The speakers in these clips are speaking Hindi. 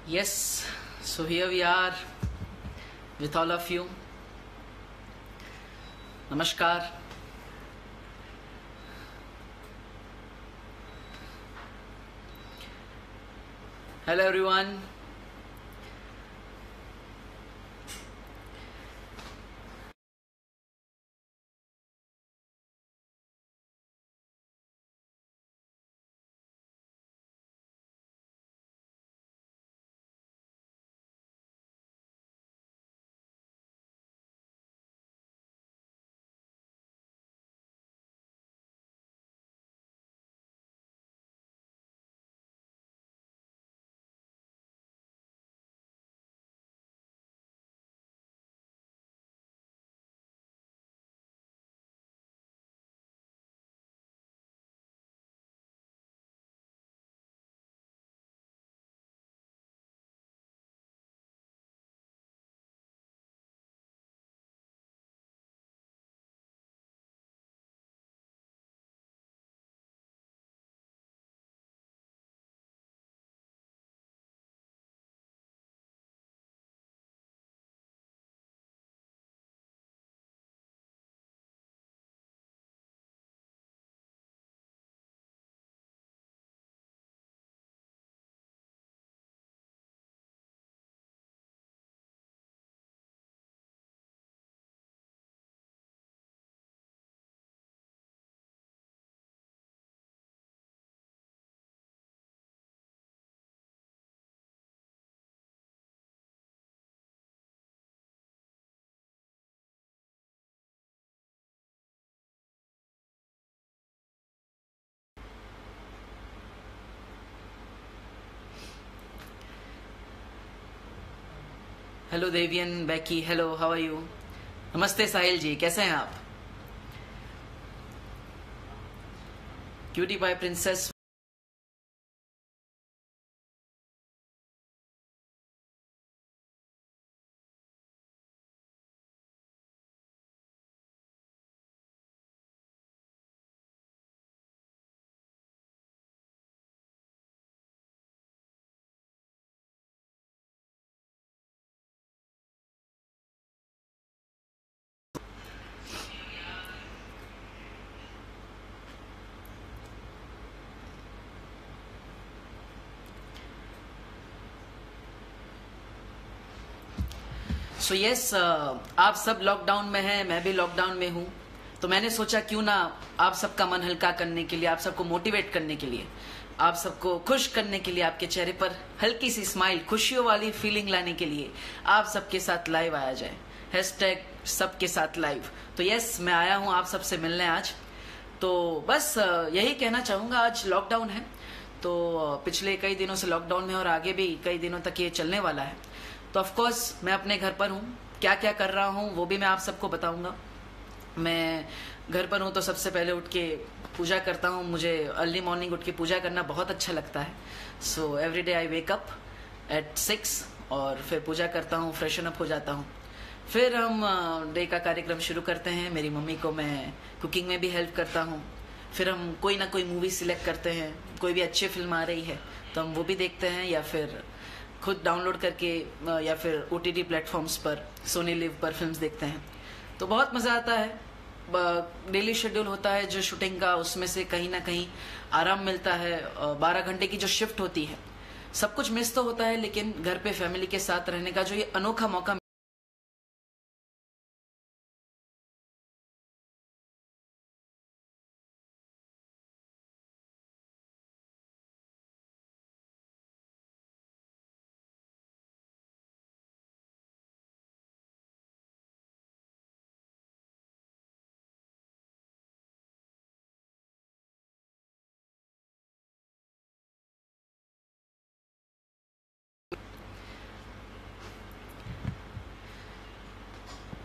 Yes, so here we are with all of you. Namaskar. Hello everyone. Hello Devian, Becky, hello, how are you? नमस्ते साहिल जी, कैसे हैं आप? Cutie pie princess. So yes, आप सब लॉकडाउन में हैं, मैं भी लॉकडाउन में हूं। तो मैंने सोचा क्यों ना आप सबका मन हल्का करने के लिए, आप सबको मोटिवेट करने के लिए, आप सबको खुश करने के लिए, आपके चेहरे पर हल्की सी स्माइल, खुशियों वाली फीलिंग लाने के लिए आप सबके साथ लाइव आया जाए। हैशटैग सबके साथ लाइव। तो यस, मैं आया हूं आप सबसे मिलने आज। तो बस यही कहना चाहूंगा, आज लॉकडाउन है तो पिछले कई दिनों से लॉकडाउन में और आगे भी कई दिनों तक ये चलने वाला है। तो ऑफ कोर्स मैं अपने घर पर हूँ, क्या क्या कर रहा हूँ वो भी मैं आप सबको बताऊंगा। मैं घर पर हूँ तो सबसे पहले उठ के पूजा करता हूँ। मुझे अर्ली मॉर्निंग उठ के पूजा करना बहुत अच्छा लगता है। So every day I wake up at 6 और फिर पूजा करता हूँ, फ्रेशन अप हो जाता हूँ। फिर हम डे का कार्यक्रम शुरू करते हैं। मेरी मम्मी को मैं कुकिंग में भी हेल्प करता हूँ। फिर हम कोई ना कोई मूवी सिलेक्ट करते हैं, कोई भी अच्छी फिल्म आ रही है तो हम वो भी देखते हैं, या फिर खुद डाउनलोड करके या फिर ओटीटी प्लेटफॉर्म्स पर, सोनी लिव पर फिल्म्स देखते हैं। तो बहुत मज़ा आता है। डेली शेड्यूल होता है जो शूटिंग का, उसमें से कहीं ना कहीं आराम मिलता है। 12 घंटे की जो शिफ्ट होती है, सब कुछ मिस तो होता है, लेकिन घर पे फैमिली के साथ रहने का जो ये अनोखा मौका।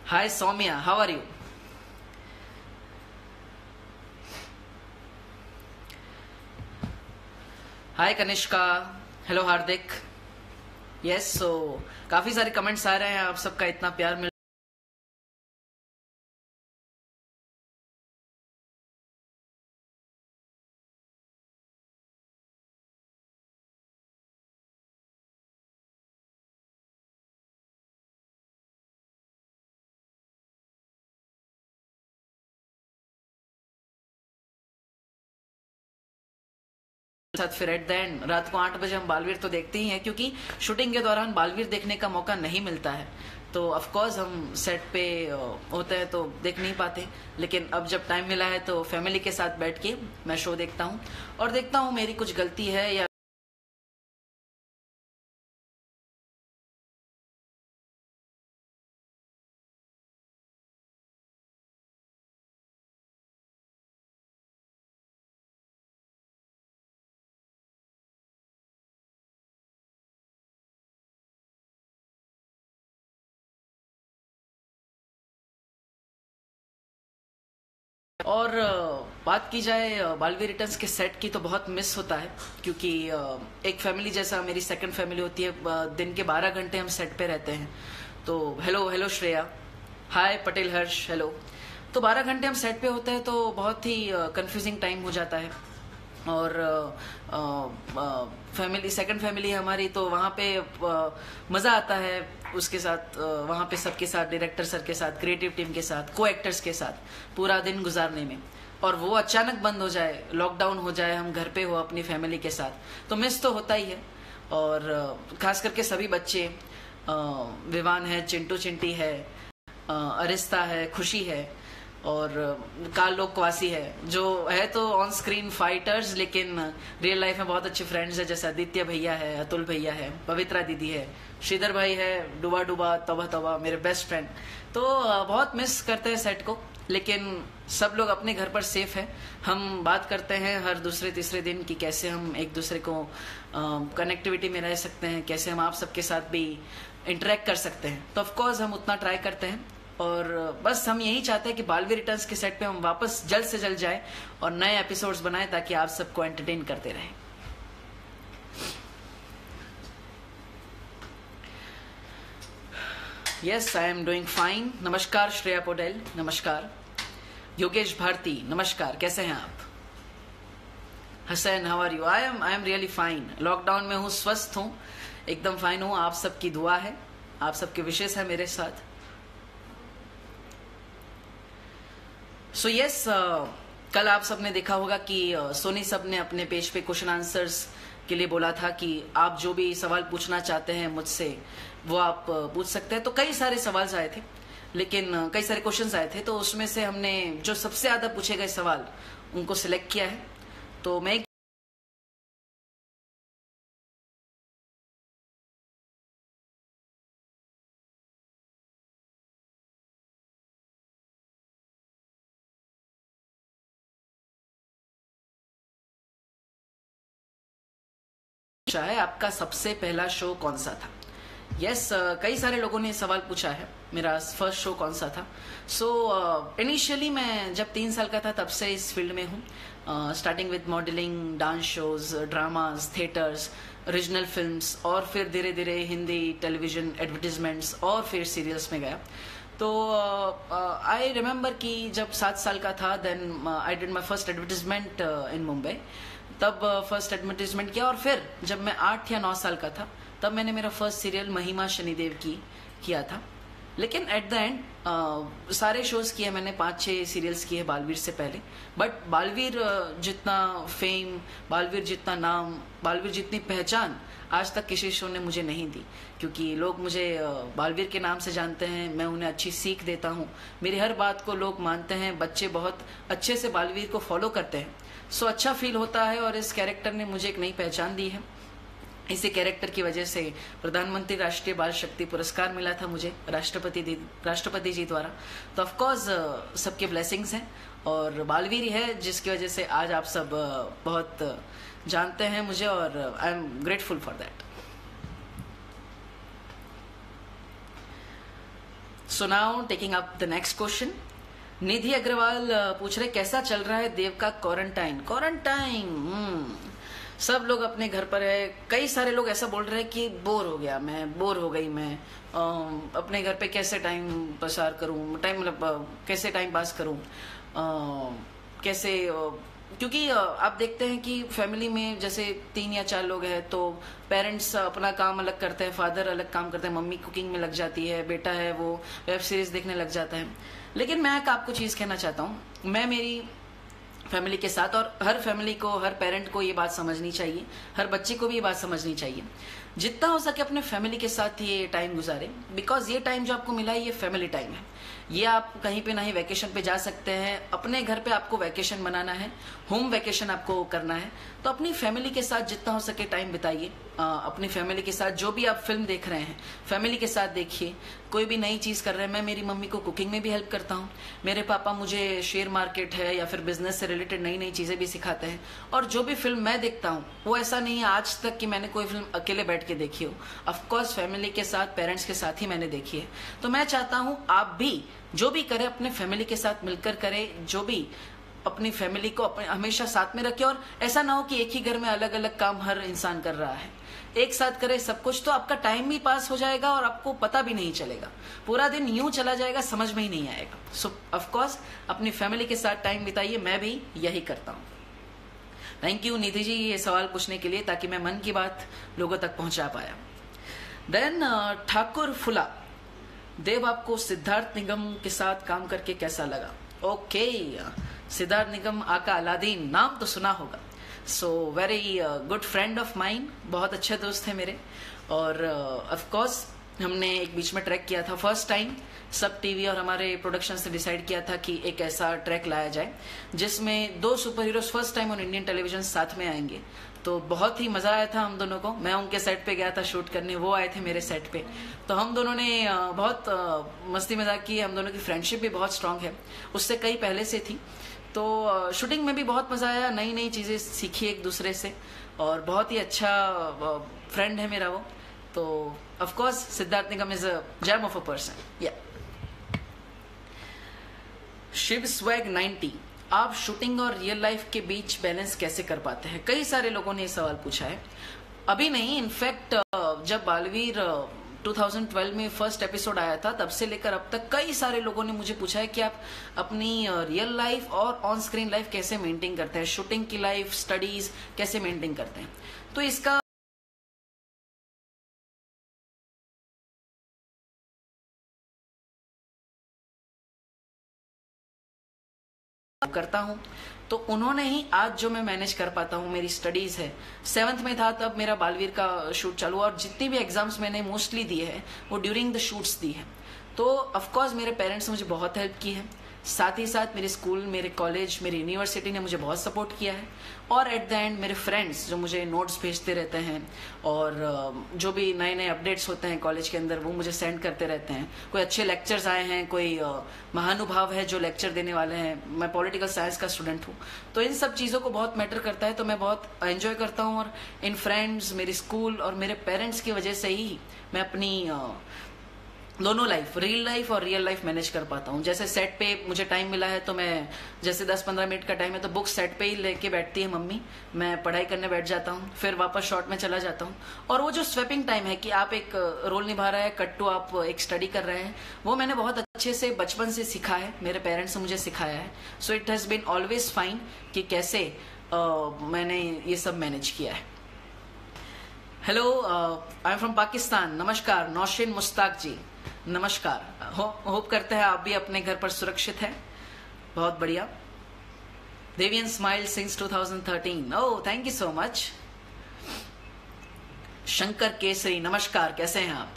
Hi Saumya, how are you? Hi Kanishka, hello Hardik. Yes, so काफी सारे कमेंट्स आ रहे हैं, आप सबका इतना प्यार मिल साथ फिर एट द एंड रात को 8 बजे हम बालवीर तो देखते ही हैं, क्योंकि शूटिंग के दौरान बालवीर देखने का मौका नहीं मिलता है। तो ऑफ कोर्स हम सेट पे होते हैं तो देख नहीं पाते, लेकिन अब जब टाइम मिला है तो फैमिली के साथ बैठ के मैं शो देखता हूँ और देखता हूँ मेरी कुछ गलती है या और बात की जाए बालवीर रिटर्न्स के सेट की तो बहुत मिस होता है, क्योंकि एक फैमिली जैसा मेरी सेकंड फैमिली होती है। दिन के 12 घंटे हम सेट पे रहते हैं। तो हेलो श्रेया, हाय पटेल हर्ष, हेलो। तो 12 घंटे हम सेट पे होते हैं तो बहुत ही कंफ्यूजिंग टाइम हो जाता है। और फैमिली सेकंड फैमिली है हमारी, तो वहाँ पे मज़ा आता है उसके साथ, वहाँ पे सबके साथ, डायरेक्टर सर के साथ, क्रिएटिव टीम के साथ, को एक्टर्स के साथ पूरा दिन गुजारने में। और वो अचानक बंद हो जाए, लॉकडाउन हो जाए, हम घर पे हो अपनी फैमिली के साथ, तो मिस तो होता ही है। और खास करके सभी बच्चे, विवान है, चिंटू चिंटी है, अरिस्ता है, खुशी है और काल लोकवासी है, जो है तो ऑन स्क्रीन फाइटर्स लेकिन रियल लाइफ में बहुत अच्छे फ्रेंड्स है, जैसे आदित्य भैया है, अतुल भैया है, पवित्रा दीदी है, श्रीधर भाई है, डुबा डुबा तबा तबा मेरे बेस्ट फ्रेंड। तो बहुत मिस करते हैं सेट को, लेकिन सब लोग अपने घर पर सेफ है। हम बात करते हैं हर दूसरे तीसरे दिन कि कैसे हम एक दूसरे को कनेक्टिविटी में रह सकते हैं, कैसे हम आप सबके साथ भी इंटरेक्ट कर सकते हैं। तो ऑफकोर्स हम उतना ट्राई करते हैं और बस हम यही चाहते हैं कि बालवीर रिटर्न्स के सेट पे हम वापस जल्द से जल्द जाए और नए एपिसोड्स बनाएं ताकि आप सबको एंटरटेन करते रहें। Yes, I am doing fine. नमस्कार श्रेया पोडेल, नमस्कार। योगेश भारती, नमस्कार, कैसे हैं आप? Hasan, how are you? I am really fine. Lockdown में हूँ, स्वस्थ हूँ, एकदम फाइन हूँ। आप सबकी दुआ है, आप सबके विशेष है मेरे साथ। सो यस, कल आप सबने देखा होगा कि सोनी सब ने अपने पेज पे क्वेश्चन आंसर्स के लिए बोला था कि आप जो भी सवाल पूछना चाहते हैं मुझसे वो आप पूछ सकते हैं। तो कई सारे सवाल आए थे, लेकिन कई सारे क्वेश्चंस आए थे, तो उसमें से हमने जो सबसे ज्यादा पूछे गए सवाल उनको सिलेक्ट किया है। तो मैं है, आपका सबसे पहला शो कौन सा था? यस, कई सारे लोगों ने सवाल पूछा है मेरा फर्स्ट शो कौन सा था। सो इनिशियली मैं जब 3 साल का था तब से इस फील्ड में हूँ, starting with modelling, dance shows, dramas, theatres, original films, और फिर धीरे धीरे हिंदी, टेलीविजन, एडवर्टीजमेंट्स और फिर सीरियल्स में गया। तो आई रिमेम्बर कि जब 7 साल का था, then I did my first advertisement in Mumbai. तब फर्स्ट एडवर्टीजमेंट किया, और फिर जब मैं 8 या 9 साल का था तब मैंने मेरा फर्स्ट सीरियल महिमा शनिदेव की किया था। लेकिन एट द एंड सारे शोज किए मैंने, 5-6 सीरियल्स किए बालवीर से पहले। बट बालवीर जितना फेम, बालवीर जितना नाम, बालवीर जितनी पहचान आज तक किसी शो ने मुझे नहीं दी, क्योंकि लोग मुझे बालवीर के नाम से जानते हैं, मैं उन्हें अच्छी सीख देता हूँ, मेरी हर बात को लोग मानते हैं, बच्चे बहुत अच्छे से बालवीर को फॉलो करते हैं। सो अच्छा फील होता है, और इस कैरेक्टर ने मुझे एक नई पहचान दी है। इसी कैरेक्टर की वजह से प्रधानमंत्री राष्ट्रीय बाल शक्ति पुरस्कार मिला था मुझे राष्ट्रपति जी द्वारा। तो ऑफकोर्स सबके ब्लेसिंग्स हैं, और बालवीर ही है जिसकी वजह से आज आप सब बहुत जानते हैं मुझे, और I am grateful for that. So now taking up the next question, Nidhi Agarwal पूछ रहे कैसा चल रहा है देव का क्वारंटाइन? सब लोग अपने घर पर है। कई सारे लोग ऐसा बोल रहे हैं कि बोर हो गया मैं, बोर हो गई मैं, अपने घर पे कैसे टाइम पसार करूं, कैसे टाइम पास करूं, कैसे, क्योंकि आप देखते हैं कि फैमिली में जैसे 3 या 4 लोग हैं, तो पेरेंट्स अपना काम अलग करते हैं, फादर अलग काम करते हैं, मम्मी कुकिंग में लग जाती है, बेटा है वो वेब सीरीज देखने लग जाता है। लेकिन मैं एक आपको चीज कहना चाहता हूँ, मैं मेरी फैमिली के साथ। और हर फैमिली को, हर पेरेंट को ये बात समझनी चाहिए, हर बच्चे को भी ये बात समझनी चाहिए, जितना हो सके अपने फैमिली के साथ ये टाइम गुजारें, बिकॉज ये टाइम जो आपको मिला है ये फैमिली टाइम है। ये आप कहीं पे ना ही वैकेशन पे जा सकते हैं, अपने घर पे आपको वैकेशन मनाना है, होम वैकेशन आपको करना है, तो अपनी फैमिली के साथ जितना हो सके टाइम बिताइए। अपनी फैमिली के साथ जो भी आप फिल्म देख रहे हैं फैमिली के साथ देखिए, कोई भी नई चीज कर रहे हैं। मैं मेरी मम्मी को कुकिंग में भी हेल्प करता हूँ, मेरे पापा मुझे शेयर मार्केट है या फिर बिजनेस से रिलेटेड नई नई चीजें भी सिखाते हैं। और जो भी फिल्म मैं देखता हूँ वो ऐसा नहीं है आज तक कि मैंने कोई फिल्म अकेले बैठ के देखी हो, ऑफकोर्स फैमिली के साथ, पेरेंट्स के साथ ही मैंने देखी है। तो मैं चाहता हूँ आप भी जो भी करें अपने फैमिली के साथ मिलकर करें, जो भी अपनी फैमिली को अपने हमेशा साथ में रखें। और ऐसा ना हो कि एक ही घर में अलग अलग काम हर इंसान कर रहा है, एक साथ करे सब कुछ, तो आपका टाइम भी पास हो जाएगा और आपको पता भी नहीं चलेगा, पूरा दिन यूं चला जाएगा, समझ में ही नहीं आएगा। सो ऑफ कोर्स अपनी फैमिली के साथ टाइम बिताइए, मैं भी यही करता हूँ। थैंक यू निधि जी ये सवाल पूछने के लिए, ताकि मैं मन की बात लोगों तक पहुंचा पाया। देन ठाकुर फुला देव, आपको सिद्धार्थ निगम के साथ काम करके कैसा लगा? ओके, सिद्धार्थ निगम आका अलादीन नाम तो सुना होगा। So very good friend of mine, बहुत अच्छे दोस्त हैं मेरे। और ऑफ कोर्स हमने एक बीच में ट्रैक किया था फर्स्ट टाइम, सब टीवी और हमारे प्रोडक्शन से डिसाइड किया था कि एक ऐसा ट्रैक लाया जाए जिसमें 2 super heroes first time on Indian television साथ में आएंगे। तो बहुत ही मजा आया था हम दोनों को। मैं उनके सेट पे गया था शूट करने, वो आए थे मेरे सेट पे, तो हम दोनों ने बहुत मस्ती मजाक की। हम दोनों की फ्रेंडशिप भी बहुत स्ट्रांग है, उससे कई पहले से थी। तो शूटिंग में भी बहुत मजा आया, नई नई चीजें सीखी एक दूसरे से, और बहुत ही अच्छा फ्रेंड है मेरा वो। तो of course Siddharth Nigam is a gem of a person. या शिव स्वैग 90, आप शूटिंग और रियल लाइफ के बीच बैलेंस कैसे कर पाते हैं? कई सारे लोगों ने ये सवाल पूछा है। अभी नहीं, इनफैक्ट जब बालवीर 2012 में फर्स्ट एपिसोड आया था तब से लेकर अब तक कई सारे लोगों ने मुझे पूछा है कि आप अपनी रियल लाइफ और ऑन स्क्रीन लाइफ कैसे मेंटेन करते हैं, शूटिंग की लाइफ, स्टडीज कैसे मेंटेन करते हैं। तो इसका करता हूं, तो उन्होंने ही आज जो मैं मैनेज कर पाता हूं। मेरी स्टडीज है, 7th में था तब मेरा बालवीर का शूट चालू, और जितनी भी एग्जाम्स मैंने मोस्टली दिए हैं वो ड्यूरिंग द शूट्स दी है। तो ऑफ कोर्स मेरे पेरेंट्स ने मुझे बहुत हेल्प की है, साथ ही साथ मेरे स्कूल, मेरे कॉलेज, मेरी यूनिवर्सिटी ने मुझे बहुत सपोर्ट किया है। और एट द एंड मेरे फ्रेंड्स जो मुझे नोट्स भेजते रहते हैं, और जो भी नए नए अपडेट्स होते हैं कॉलेज के अंदर वो मुझे सेंड करते रहते हैं। कोई अच्छे लेक्चर्स आए हैं, कोई महानुभाव है जो लेक्चर देने वाले हैं। मैं पॉलिटिकल साइंस का स्टूडेंट हूँ, तो इन सब चीज़ों को बहुत मैटर करता है, तो मैं बहुत एंजॉय करता हूँ। और इन फ्रेंड्स, मेरे स्कूल और मेरे पेरेंट्स की वजह से ही मैं अपनी दोनों लाइफ, रियल लाइफ मैनेज कर पाता हूँ। जैसे सेट पे मुझे टाइम मिला है तो मैं, जैसे 10-15 मिनट का टाइम है तो बुक सेट पे ही लेके बैठती है मम्मी, मैं पढ़ाई करने बैठ जाता हूँ, फिर वापस शॉट में चला जाता हूँ। और वो जो स्वैपिंग टाइम है कि आप एक रोल निभा रहे हैं, कट टू आप एक स्टडी कर रहे हैं, वो मैंने बहुत अच्छे से बचपन से सीखा है, मेरे पेरेंट्स ने मुझे सिखाया है। So it has been always fine कि कैसे मैंने ये सब मैनेज किया है। Hello, I am from Pakistan. नमस्कार नौशीन मुश्ताक जी, नमस्कार। होप करते हैं आप भी अपने घर पर सुरक्षित हैं। बहुत बढ़िया। Devian smile since 2013। Oh, thank you so much. Shankar Kesari, नमस्कार, कैसे हैं आप?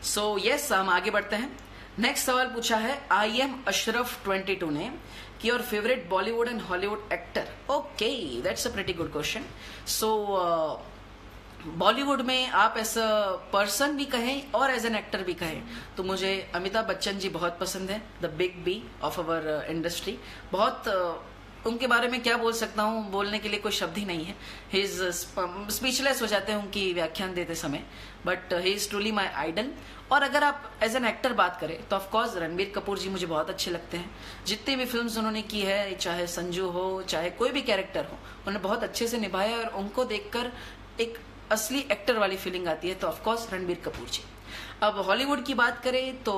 सो यस, हम आगे बढ़ते हैं। नेक्स्ट सवाल पूछा है आई एम अशरफ 22 ने कि your favourite Bollywood and Hollywood actor. Okay, that's a pretty good question. So Bollywood में आप एज अ पर्सन भी कहें और एज एन एक्टर भी कहें तो मुझे अमिताभ बच्चन जी बहुत पसंद है, the big B of our industry. बहुत उनके बारे में क्या बोल सकता हूँ, बोलने के लिए कोई शब्द ही नहीं है। ही इज स्पीचलेस हो जाते हैं उनकी व्याख्यान देते समय, but he is truly my idol. और अगर आप एज एन एक्टर बात करें तो ऑफकोर्स रणबीर कपूर जी मुझे बहुत अच्छे लगते हैं। जितनी भी फिल्म्स उन्होंने की है, चाहे संजू हो, चाहे कोई भी कैरेक्टर हो, उन्होंने बहुत अच्छे से निभाया और उनको देखकर एक असली एक्टर वाली फीलिंग आती है। तो ऑफकोर्स रणबीर कपूर जी। अब हॉलीवुड की बात करें तो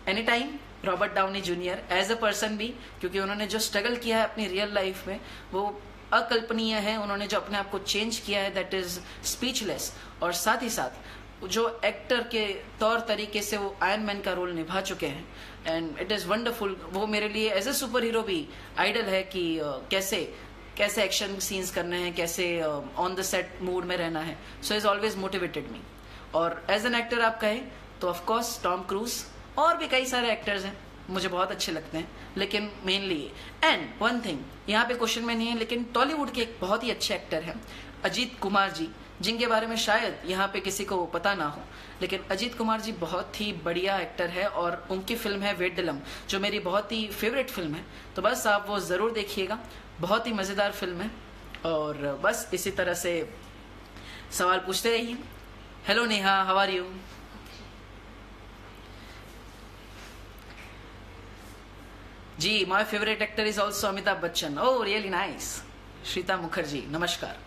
any time Robert Downey Junior as a person भी, क्योंकि उन्होंने जो स्ट्रगल किया है अपनी रियल लाइफ में वो अकल्पनीय है। उन्होंने जो अपने आप को चेंज किया है दैट इज स्पीचलेस। और साथ ही साथ जो एक्टर के तौर तरीके से वो आयरन मैन का रोल निभा चुके हैं, एंड इट इज़ वंडरफुल। वो मेरे लिए एज ए सुपर हीरो भी आइडल है कि कैसे कैसे एक्शन सीन्स करने हैं, कैसे ऑन द सेट मूड में रहना है। So is always motivated me. और एज एन एक्टर आप कहें तो ऑफ कोर्स टॉम क्रूज, और भी कई सारे एक्टर्स हैं मुझे बहुत अच्छे लगते हैं, लेकिन मेनली एंड वन थिंग यहाँ पे क्वेश्चन में नहीं है, लेकिन टॉलीवुड के एक बहुत ही अच्छे एक्टर हैं अजीत कुमार जी, जिनके बारे में शायद यहाँ पे किसी को पता ना हो, लेकिन अजीत कुमार जी बहुत ही बढ़िया एक्टर है और उनकी फिल्म है वेड्डलम, जो मेरी बहुत ही फेवरेट फिल्म है। तो बस आप वो जरूर देखिएगा, बहुत ही मजेदार फिल्म है। और बस इसी तरह से सवाल पूछते रहिए। Hello Neha, how are you? जी, my favourite actor is also Amitabh Bachchan. Oh really nice. Shreeta Mukherjee, नमस्कार।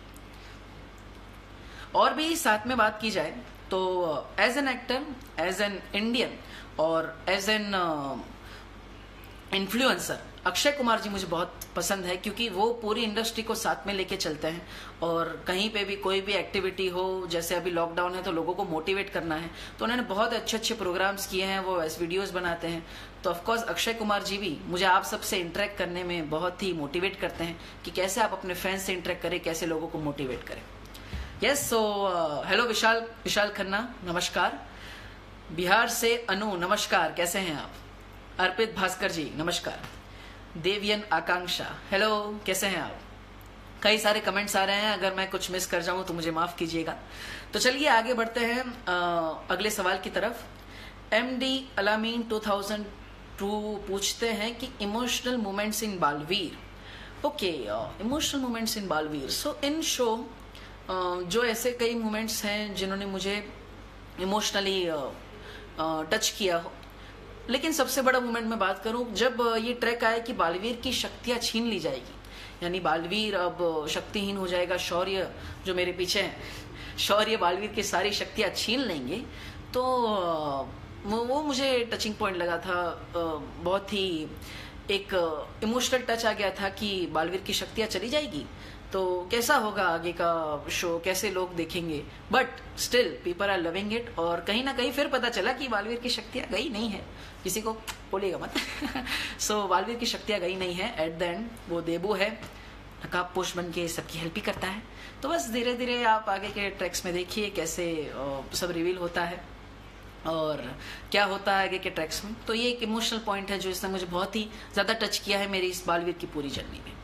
और भी साथ में बात की जाए तो as an actor, as an Indian और as an influencer Akshay Kumar ji मुझे बहुत पसंद है, क्योंकि वो पूरी इंडस्ट्री को साथ में लेके चलते हैं। और कहीं पे भी कोई भी एक्टिविटी हो, जैसे अभी लॉकडाउन है तो लोगों को मोटिवेट करना है, तो उन्होंने बहुत अच्छे अच्छे प्रोग्राम्स किए हैं, वो ऐसे वीडियोस बनाते हैं। तो ऑफकोर्स अक्षय कुमार जी भी मुझे आप सबसे इंटरेक्ट करने में बहुत ही मोटिवेट करते हैं कि कैसे आप अपने फैंस से इंटरेक्ट करें, कैसे लोगों को मोटिवेट करें। यस, सो हेलो विशाल खन्ना, नमस्कार। बिहार से अनु, नमस्कार, कैसे हैं आप? अर्पित भास्कर जी, नमस्कार। देवियन आकांक्षा, हेलो, कैसे हैं आप? कई सारे कमेंट्स आ रहे हैं, अगर मैं कुछ मिस कर जाऊं तो मुझे माफ कीजिएगा। तो चलिए आगे बढ़ते हैं अगले सवाल की तरफ। MD अलामीन 2002 पूछते हैं कि इमोशनल मोमेंट्स इन बालवीर। ओके, इमोशनल मोमेंट्स इन बालवीर। सो इन शो जो ऐसे कई मोमेंट्स हैं जिन्होंने मुझे इमोशनली टच किया हो, लेकिन सबसे बड़ा मोमेंट मैं बात करूं जब ये ट्रैक आया कि बालवीर की शक्तियां छीन ली जाएगी, यानी बालवीर अब शक्तिहीन हो जाएगा, शौर्य जो मेरे पीछे है, शौर्य बालवीर की सारी शक्तियां छीन लेंगे। तो वो मुझे टचिंग पॉइंट लगा था, बहुत ही एक इमोशनल टच आ गया था कि बालवीर की शक्तियां चली जाएगी तो कैसा होगा आगे का शो, कैसे लोग देखेंगे। But still people are loving it. और कहीं ना कहीं फिर पता चला कि बालवीर की शक्तियां गई नहीं है, किसी को बोलेगा मत। सो बालवीर की शक्तियां गई नहीं है, एट द एंड वो देबू है, नकाब पोश बन के सबकी हेल्प ही करता है। तो बस धीरे धीरे आप आगे के ट्रैक्स में देखिए कैसे सब रिवील होता है और क्या होता है आगे के ट्रैक्स में। तो ये एक इमोशनल पॉइंट है जो इसने मुझे बहुत ही ज्यादा टच किया है मेरी इस बालवीर की पूरी जर्नी में।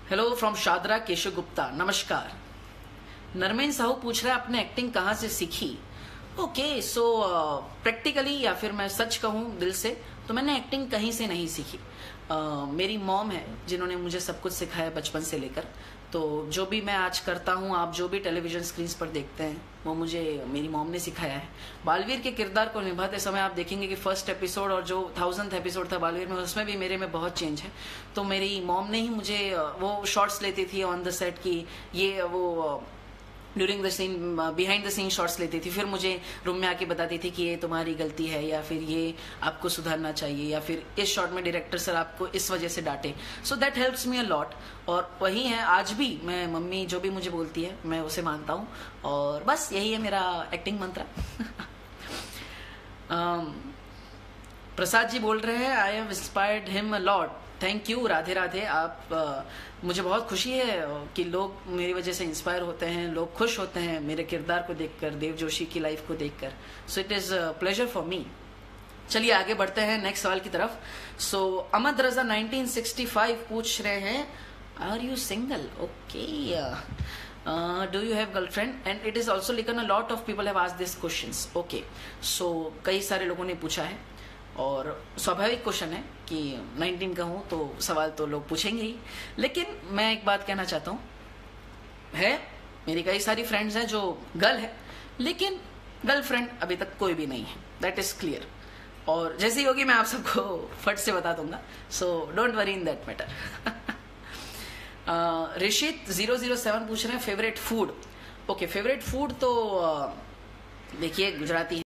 हेलो फ्रॉम शादरा केशव गुप्ता, नमस्कार। नरमेन साहू पूछ रहा है आपने एक्टिंग कहाँ से सीखी? ओके, सो प्रैक्टिकली या फिर मैं सच कहूँ दिल से तो मैंने एक्टिंग कहीं से नहीं सीखी। मेरी मॉम है जिन्होंने मुझे सब कुछ सिखाया बचपन से लेकर। तो जो भी मैं आज करता हूँ, आप जो भी टेलीविजन स्क्रीन पर देखते हैं, वो मुझे मेरी मॉम ने सिखाया है। बालवीर के किरदार को निभाते समय आप देखेंगे कि फर्स्ट एपिसोड और जो 1000th एपिसोड था बालवीर में, उसमें भी मेरे में बहुत चेंज है। तो मेरी मॉम ने ही मुझे वो शॉट्स लेती थी ऑन द सेट की, ये वो during the scene, behind the scene shots लेती थी, फिर मुझे रूम में आके बताती थी कि ये तुम्हारी गलती है या फिर ये आपको सुधारना चाहिए या फिर इस शॉट में डायरेक्टर सर आपको इस वजह से डांटे। So that helps me a lot. और वही है, आज भी मैं मम्मी जो भी मुझे बोलती है मैं उसे मानता हूँ और बस यही है मेरा एक्टिंग मंत्र। प्रसाद जी बोल रहे हैं I have inspired him a lot. Thank you, Radhe Radhe. आप मुझे बहुत खुशी है कि लोग मेरी वजह से इंस्पायर होते हैं, लोग खुश होते हैं मेरे किरदार को देखकर, देव जोशी की लाइफ को देखकर। So it is pleasure for me. चलिए आगे बढ़ते हैं नेक्स्ट सवाल की तरफ। सो अहमद रजा 1965 पूछ रहे हैं are you single? Okay, do you have girlfriend? And it is also लिखन a lot of people have asked this questions. Okay, so कई सारे लोगों ने पूछा है और स्वाभाविक क्वेश्चन है कि 19 का हूं तो सवाल तो लोग पूछेंगे ही। लेकिन मैं एक बात कहना चाहता हूं, है मेरी कई सारी फ्रेंड्स हैं जो गर्ल है, लेकिन गर्लफ्रेंड अभी तक कोई भी नहीं है, दैट इज क्लियर। और जैसे ही होगी मैं आप सबको फट से बता दूंगा, so don't worry in that matter. Rishit 007 पूछ रहे हैं favourite food. Okay, favourite food तो देखिए गुजराती